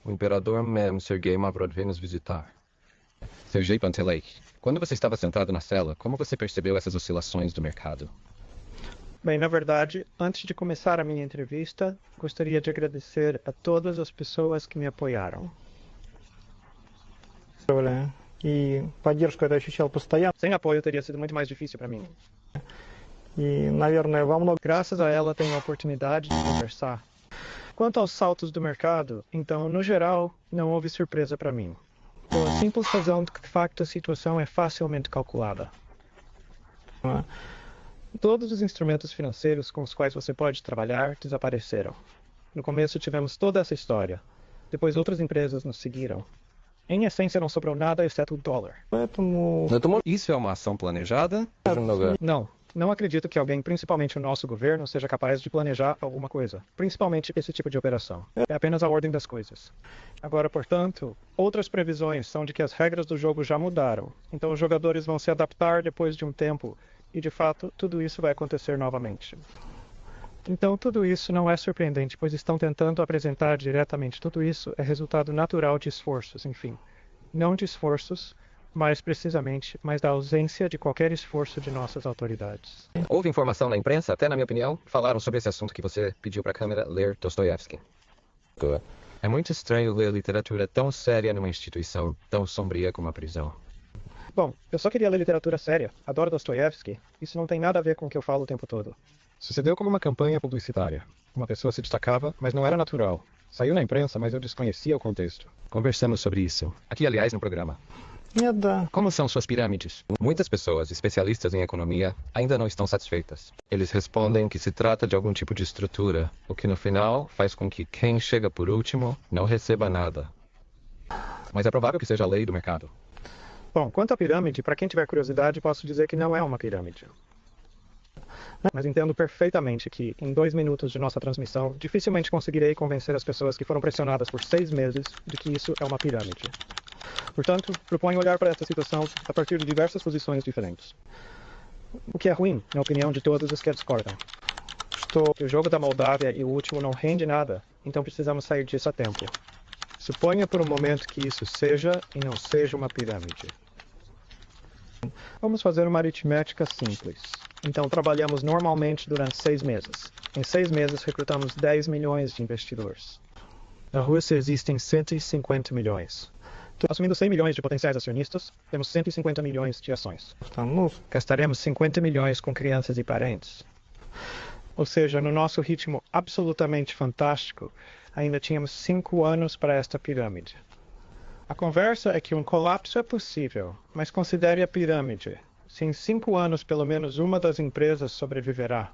O imperador Mem Sergei Mavrod veio nos visitar. Sergei Pantelei, quando você estava sentado na cela, como você percebeu essas oscilações do mercado? Bem, na verdade, antes de começar a minha entrevista, gostaria de agradecer a todas as pessoas que me apoiaram. И поддержку это ощущал постоянно. Sem apoio teria sido muito mais difícil para mim. И, наверное, во многом... Graças a ela, tenho a oportunidade de conversar. Quanto aos saltos do mercado, então, no geral, não houve surpresa para mim. Pela simples razão de que, de facto, a situação é facilmente calculada. Todos os instrumentos financeiros com os quais você pode trabalhar desapareceram. No começo tivemos toda essa história. Depois outras empresas nos seguiram. Em essência não sobrou nada exceto o dólar. Поэтому... Isso é uma ação planejada? Não acredito que alguém, principalmente o nosso governo, seja capaz de planejar alguma coisa. Principalmente esse tipo de operação. É apenas a ordem das coisas. Agora, portanto, outras previsões são de que as regras do jogo já mudaram. Então os jogadores vão se adaptar depois de um tempo. E, de fato, tudo isso vai acontecer novamente. Então, tudo isso não é surpreendente, pois estão tentando apresentar diretamente. Tudo isso é resultado natural de esforços, enfim. Não de esforços, mais precisamente, mas da ausência de qualquer esforço de nossas autoridades. Houve informação na imprensa, até na minha opinião, falaram sobre esse assunto que você pediu para a câmera ler Dostoiévski. É muito estranho ler literatura tão séria numa instituição tão sombria como a prisão. Bom, eu só queria ler literatura séria. Adoro Dostoiévski. Isso não tem nada a ver com o que eu falo o tempo todo. Sucedeu como uma campanha publicitária. Uma pessoa se destacava, mas não era natural. Saiu na imprensa, mas eu desconhecia o contexto. Conversamos sobre isso. Aqui, aliás, no programa. Нет, да. Como são suas pirâmides? Muitas pessoas, especialistas em economia, ainda não estão satisfeitas. Eles respondem que se trata de algum tipo de estrutura, o que no final faz com que quem chega por último não receba nada. Mas é provável que seja a lei do mercado. Bom, quanto à pirâmide, para quem tiver curiosidade, posso dizer que não é uma pirâmide. Mas entendo perfeitamente que, em 2 minutos de nossa transmissão, dificilmente conseguirei convencer as pessoas que foram pressionadas por 6 meses de que isso é uma pirâmide. Portanto, proponho olhar para esta situação a partir de diversas posições diferentes. O que é ruim, na opinião de todos os que discordam. Que o jogo da Moldávia e o último não rende nada, então precisamos sair disso a tempo. Suponha por um momento que isso seja e não seja uma pirâmide. Vamos fazer uma aritmética simples. Então trabalhamos normalmente durante 6 meses. Em 6 meses recrutamos 10 milhões de investidores. Na Rússia existem 150 milhões. Assumindo 100 milhões de potenciais acionistas, temos 150 milhões de ações. Gastaremos 50 milhões com crianças e parentes. Ou seja, no nosso ritmo absolutamente fantástico, ainda tínhamos 5 anos para esta pirâmide. A conversa é que um colapso é possível, mas considere a pirâmide. Se em 5 anos pelo menos uma das empresas sobreviverá.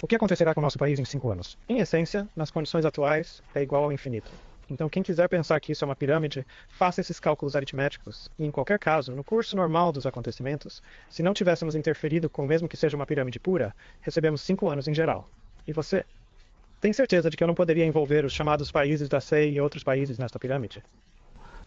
O que acontecerá com o nosso país em 5 anos? Em essência, nas condições atuais, é igual ao infinito. Então quem quiser pensar que isso é uma pirâmide, faça esses cálculos aritméticos. E em qualquer caso, no curso normal dos acontecimentos, se não tivéssemos interferido com mesmo que seja uma pirâmide pura, recebemos 5 anos em geral. E você? Tem certeza de que eu não poderia envolver os chamados países da CEI e outros países nesta pirâmide?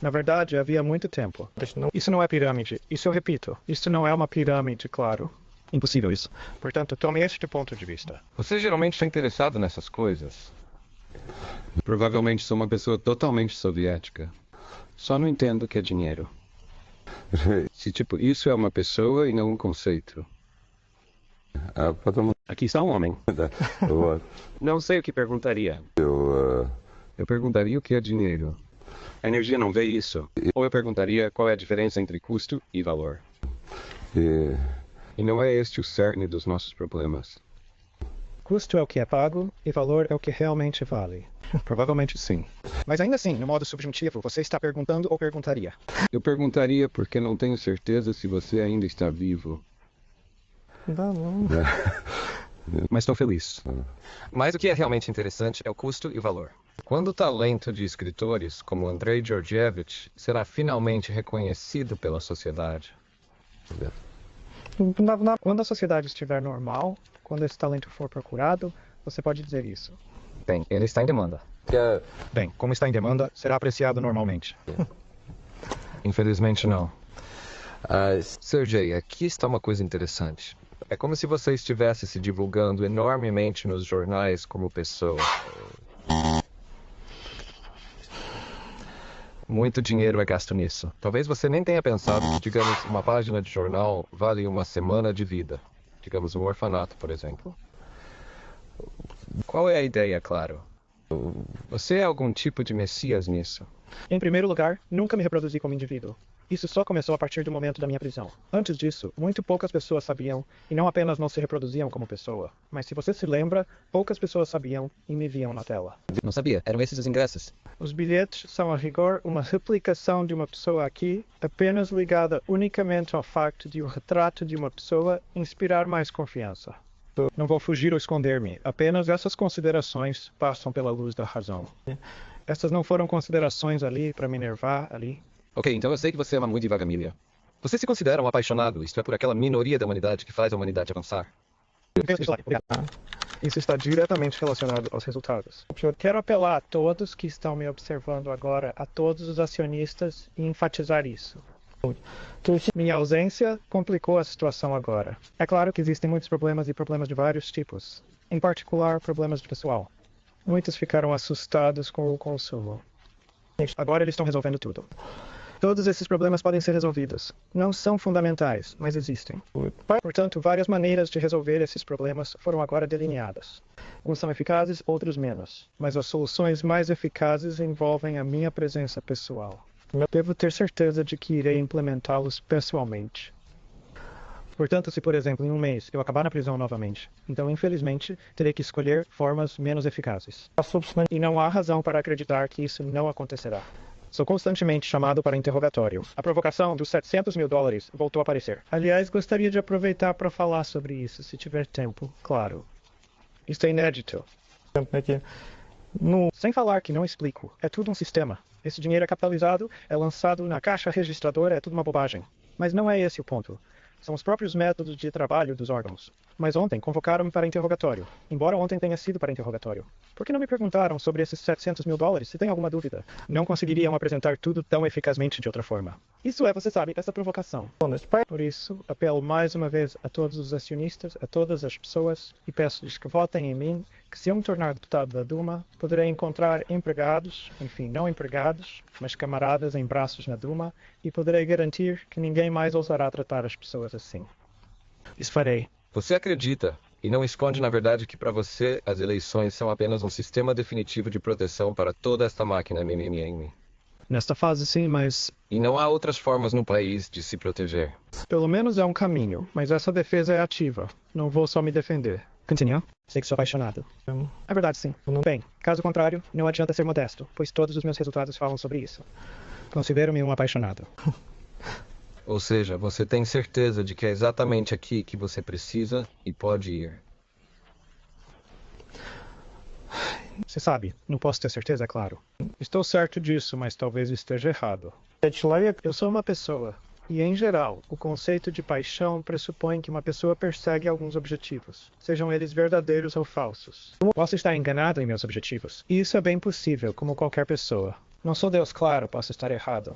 Na verdade, havia muito tempo. Isso não é pirâmide. Isso eu repito. Isso não é uma pirâmide, claro. Impossível isso. Portanto, tome este ponto de vista. Você geralmente está interessado nessas coisas? Provavelmente sou uma pessoa totalmente soviética. Só não entendo o que é dinheiro. Se tipo, isso é uma pessoa e não um conceito. Aqui está um homem. Não sei o que perguntaria. Eu perguntaria o que é dinheiro. A energia não vê isso. Ou eu perguntaria qual é a diferença entre custo e valor. E não é este o cerne dos nossos problemas. Custo é o que é pago e valor é o que realmente vale. Provavelmente sim. Mas ainda assim, no modo subjuntivo, você está perguntando ou perguntaria? Eu perguntaria porque não tenho certeza se você ainda está vivo. Да, ну... Mas estou feliz. Mas o que é realmente interessante é o custo e o valor. Quando o talento de escritores como Andrei Georgievich será finalmente reconhecido pela sociedade? Quando a sociedade estiver normal, quando esse talento for procurado, você pode dizer isso. Bem, ele está em demanda. Bem, como está em demanda, será apreciado normalmente. Infelizmente não. Sergei, aqui está uma coisa interessante. É como se você estivesse se divulgando enormemente nos jornais como pessoa. Muito dinheiro é gasto nisso. Talvez você nem tenha pensado que, digamos, uma página de jornal vale uma semana de vida. Digamos, um orfanato, por exemplo. Qual é a ideia, claro? Você é algum tipo de messias nisso? Em primeiro lugar, nunca me reproduzi como indivíduo. Isso só começou a partir do momento da minha prisão. Antes disso, muito poucas pessoas sabiam, e não apenas não se reproduziam como pessoa, mas se você se lembra, poucas pessoas sabiam e me viam na tela. Não sabia. Eram esses os ingressos. Os bilhetes são, a rigor, uma replicação de uma pessoa aqui, apenas ligada unicamente ao facto de o retrato de uma pessoa inspirar mais confiança. Não vou fugir ou esconder-me, apenas essas considerações passam pela luz da razão. Essas não foram considerações ali para me enervar ali. Ok, então eu sei que você ama muito Vagamilia. Você se considera um apaixonado, isto é, por aquela minoria da humanidade que faz a humanidade avançar? Isso está diretamente relacionado aos resultados. Quero apelar a todos que estão me observando agora, a todos os acionistas, e enfatizar isso. Minha ausência complicou a situação agora. É claro que existem muitos problemas e problemas de vários tipos. Em particular, problemas de pessoal. Muitos ficaram assustados com o consumo. Agora eles estão resolvendo tudo. Todos esses problemas podem ser resolvidos. Não são fundamentais, mas existem. Portanto, várias maneiras de resolver esses problemas foram agora delineadas. Alguns são eficazes, outros menos. Mas as soluções mais eficazes envolvem a minha presença pessoal. Devo ter certeza de que irei implementá-los pessoalmente. Portanto, se por exemplo em um mês eu acabar na prisão novamente, então infelizmente terei que escolher formas menos eficazes. E não há razão para acreditar que isso não acontecerá. Sou constantemente chamado para interrogatório. A provocação dos $700 mil voltou a aparecer. Aliás, gostaria de aproveitar para falar sobre isso, se tiver tempo, claro. Isso é inédito. Sem falar que não explico. É tudo um sistema. Esse dinheiro é capitalizado, é lançado na caixa registradora, é tudo uma bobagem. Mas não é esse o ponto. São os próprios métodos de trabalho dos órgãos. Mas ontem convocaram-me para interrogatório, embora ontem tenha sido para interrogatório. Por que não me perguntaram sobre esses $700 mil, se tem alguma dúvida? Não conseguiriam apresentar tudo tão eficazmente de outra forma. Isso é, você sabe, essa provocação. Por isso, apelo mais uma vez a todos os acionistas, a todas as pessoas, e peço-lhes que votem em mim, que se eu me tornar deputado da Duma, poderei encontrar empregados, enfim, não empregados, mas camaradas em braços na Duma, e poderei garantir que ninguém mais ousará tratar as pessoas assim. Isso farei. Você acredita, e não esconde na verdade que para você as eleições são apenas um sistema definitivo de proteção para toda esta máquina MMM. Nesta fase sim, mas... E não há outras formas no país de se proteger. Pelo menos é um caminho, mas essa defesa é ativa. Não vou só me defender. Continua? Sei que sou apaixonado. É verdade, sim. Bem, caso contrário, não adianta ser modesto, pois todos os meus resultados falam sobre isso. Considero-me um apaixonado. Ou seja, você tem certeza de que é exatamente aqui que você precisa e pode ir. Você sabe, não posso ter certeza, é claro. Estou certo disso, mas talvez esteja errado. Eu sou uma pessoa, e em geral, o conceito de paixão pressupõe que uma pessoa persegue alguns objetivos, sejam eles verdadeiros ou falsos. Posso estar enganado em meus objetivos, e isso é bem possível, como qualquer pessoa. Não sou Deus, claro, posso estar errado.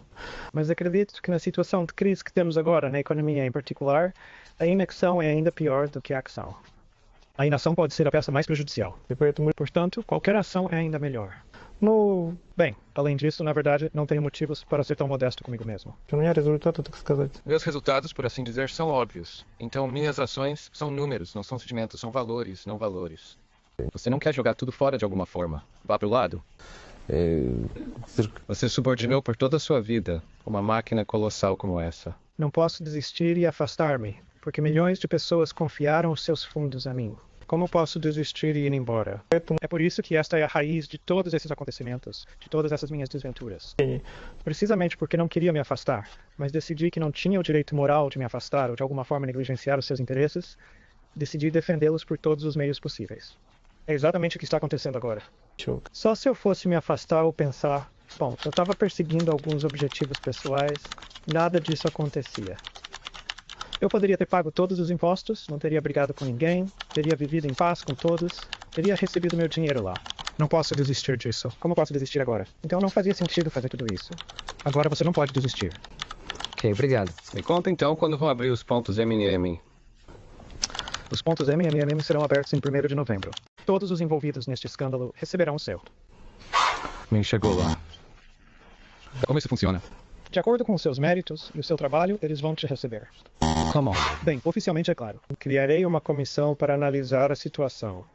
Mas acredito que na situação de crise que temos agora, na economia em particular, a inacção é ainda pior do que a ação. A inação pode ser a peça mais prejudicial. Portanto, qualquer ação é ainda melhor. Bem, além disso, na verdade, não tenho motivos para ser tão modesto comigo mesmo. Meus resultados, por assim dizer, são óbvios. Então, minhas ações são números, não são sentimentos, são valores, não valores. Você não quer jogar tudo fora de alguma forma. Vá pro lado. Você subordinou por toda a sua vida uma máquina colossal como essa. Não posso desistir e afastar-me, porque milhões de pessoas confiaram os seus fundos a mim. Como posso desistir e ir embora? É por isso que esta é a raiz de todos esses acontecimentos, de todas essas minhas desventuras. Precisamente porque não queria me afastar, mas decidi que não tinha o direito moral de me afastar ou de alguma forma negligenciar os seus interesses, decidi defendê-los por todos os meios possíveis. É exatamente o que está acontecendo agora. Só se eu fosse me afastar ou pensar, bom, eu estava perseguindo alguns objetivos pessoais, nada disso acontecia. Eu poderia ter pago todos os impostos, não teria brigado com ninguém, teria vivido em paz com todos, teria recebido meu dinheiro lá. Não posso desistir disso. Como posso desistir agora? Então não fazia sentido fazer tudo isso. Agora você não pode desistir. Ok, obrigado. Me conta então quando vão abrir os pontos MMM. Os pontos MMM serão abertos em 1º de novembro. Todos os envolvidos neste escândalo receberão o seu. Me chegou lá. Como isso funciona? De acordo com os seus méritos e o seu trabalho, eles vão te receber. Como? Bem, oficialmente é claro. Criarei uma comissão para analisar a situação.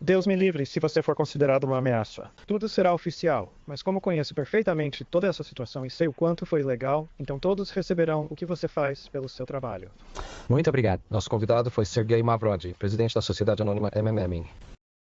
Deus me livre se você for considerado uma ameaça. Tudo será oficial, mas como conheço perfeitamente toda essa situação e sei o quanto foi legal, então todos receberão o que você faz pelo seu trabalho. Muito obrigado. Nosso convidado foi Sergei Mavrodi, presidente da Sociedade Anônima MMM.